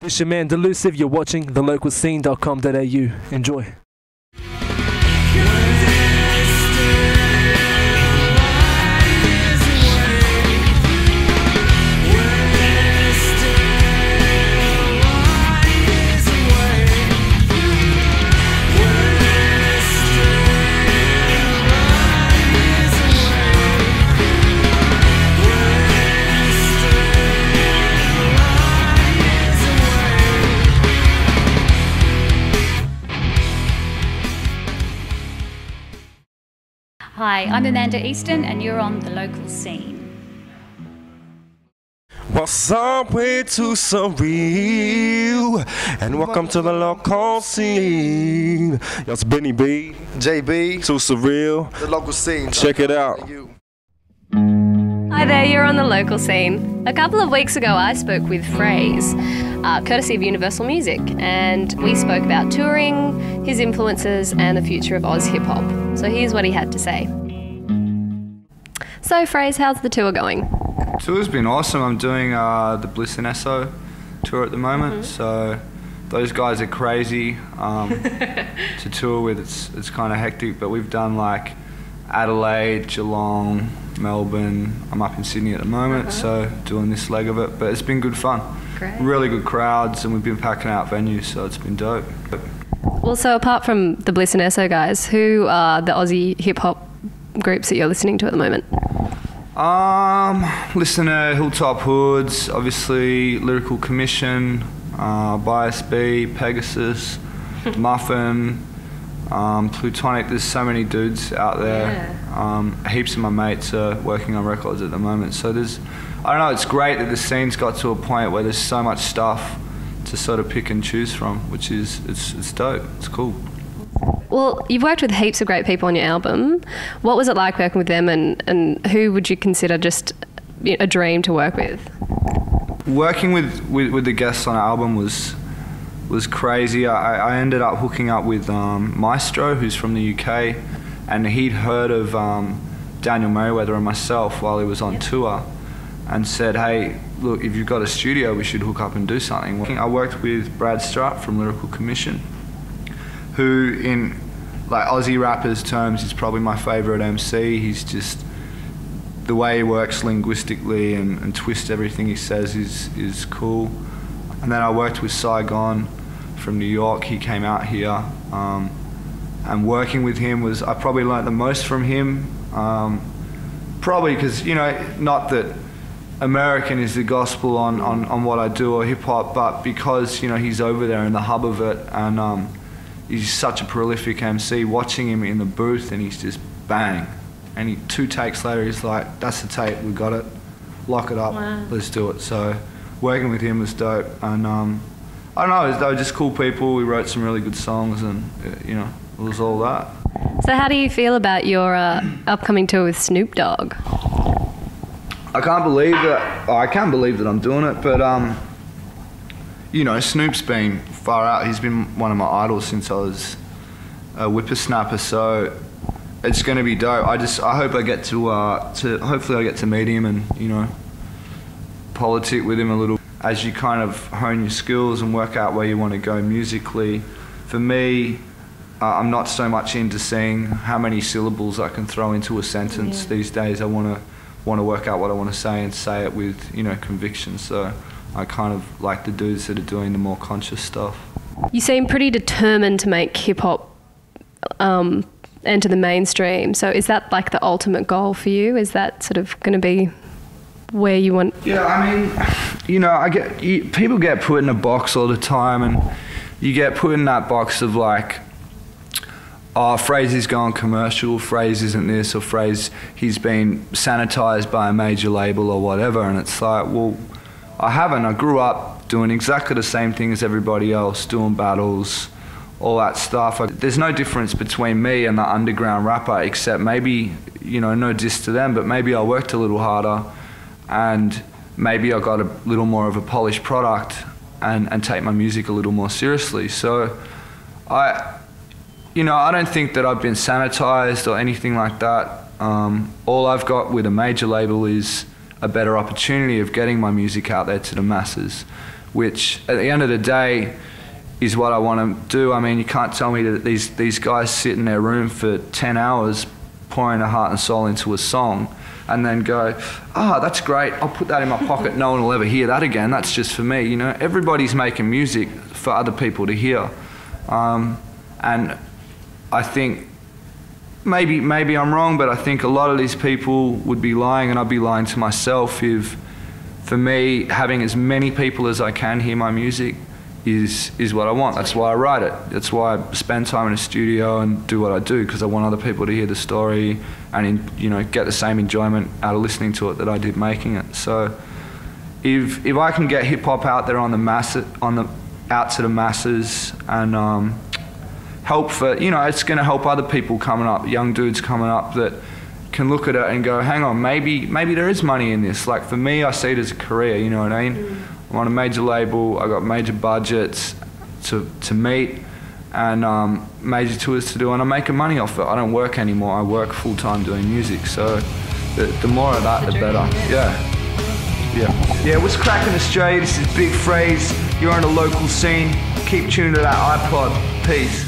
It's Amanda Easton. You're watching thelocalscene.com.au. Enjoy. Hi, I'm Amanda Easton and you're on The Local Scene. What's up, way too surreal, and welcome to the local scene. It's Benny B, JB, too surreal, The Local Scene. Check it out. Hi there, you're on The Local Scene. A couple of weeks ago I spoke with Phrase, courtesy of Universal Music, and we spoke about touring, his influences and the future of Oz hip hop. So here's what he had to say. So Phrase, how's the tour going? Tour's been awesome. I'm doing the Bliss and Esso tour at the moment, so those guys are crazy to tour with. It's kind of hectic, but we've done like Adelaide, Geelong, Melbourne. I'm up in Sydney at the moment, so doing this leg of it, but it's been good fun. Great. Really good crowds, and we've been packing out venues, so it's been dope. Well, so apart from the Bliss and Esso guys, who are the Aussie hip hop groups that you're listening to at the moment? Listen to Hilltop Hoods, obviously Lyrical Commission, Bias B, Pegasus, Muffin, Plutonic. There's so many dudes out there. Heaps of my mates are working on records at the moment. So I don't know, it's great that the scene's got to a point where there's so much stuff to sort of pick and choose from, which is, it's dope, it's cool. Well, you've worked with heaps of great people on your album. What was it like working with them, and who would you consider just a dream to work with? Working with the guests on the album was crazy. I ended up hooking up with Maestro, who's from the UK, and he'd heard of Daniel Merriweather and myself while he was on tour, and said, hey, look, if you've got a studio, we should hook up and do something. I worked with Brad Strutt from Lyrical Commission, who in like Aussie rappers terms is probably my favourite MC. He's just, the way he works linguistically and twists everything he says is cool. And then I worked with Saigon from New York. He came out here, and working with him was, I probably learnt the most from him, probably because, not that American is the gospel on what I do or hip hop, but because, he's over there in the hub of it, and he's such a prolific MC. Watching him in the booth, and he's just bang, and 2 takes later he's like, that's the tape, we got it, lock it up, let's do it. So working with him was dope, and I don't know, they were just cool people. We wrote some really good songs, and it was all that. So how do you feel about your upcoming tour with Snoop Dogg? I can't believe that I'm doing it, but Snoop's been far out. He's been one of my idols since I was a whippersnapper, so it's going to be dope. I hope I get to hopefully I get to meet him and politic with him a little as you kind of hone your skills and work out where you want to go musically. For me, I'm not so much into seeing how many syllables I can throw into a sentence these days. I want to work out what I want to say and say it with conviction. So I kind of like the dudes that are doing the more conscious stuff. You seem pretty determined to make hip hop enter the mainstream. So is that like the ultimate goal for you? Is that sort of going to be where you want? Yeah, I mean, people get put in a box all the time, and you get put in that box of like, oh, Phrase is going commercial, Phrase isn't this, or Phrase, he's been sanitized by a major label or whatever, and it's like, well, I haven't. I grew up doing exactly the same thing as everybody else, doing battles, all that stuff. There's no difference between me and the underground rapper, except maybe, no diss to them, but maybe I worked a little harder, and maybe I got a little more of a polished product and take my music a little more seriously. So I don't think that I've been sanitized or anything like that. All I've got with a major label is a better opportunity of getting my music out there to the masses, which at the end of the day is what I want to do. I mean, you can't tell me that these guys sit in their room for 10 hours pouring their heart and soul into a song and then go, that's great, I'll put that in my pocket, no one will ever hear that again, that's just for me. You know, everybody's making music for other people to hear. And I think, maybe I'm wrong, but I think a lot of these people would be lying, and I'd be lying to myself if, for me, having as many people as I can hear my music is what I want. That's why I write it. That's why I spend time in a studio and do what I do, because I want other people to hear the story and get the same enjoyment out of listening to it that I did making it. So if I can get hip hop out there out to the masses and help for, it's going to help other people coming up, young dudes coming up that can look at it and go, hang on, maybe there is money in this. Like for me, I see it as a career, you know what I mean? I'm on a major label, I got major budgets to meet and major tours to do, and I'm making money off it. I don't work anymore, I work full time doing music, so the more of that, the better. Yeah, what's cracking Australia? This is Big Phrase, you're on the local scene, keep tuning to that iPod, peace.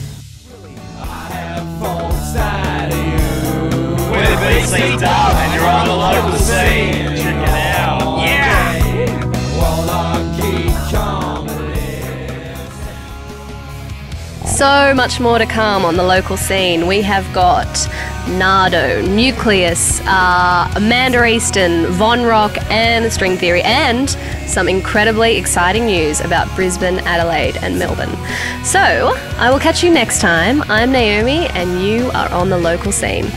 We're BC Dub and you're on the local scene. Check it out. Yeah! So much more to come on the local scene. We have got Nardo, Nucleus, Amanda Easton, Von Rock and String Theory, and some incredibly exciting news about Brisbane, Adelaide and Melbourne. So, I will catch you next time. I'm Naomi and you are on the local scene.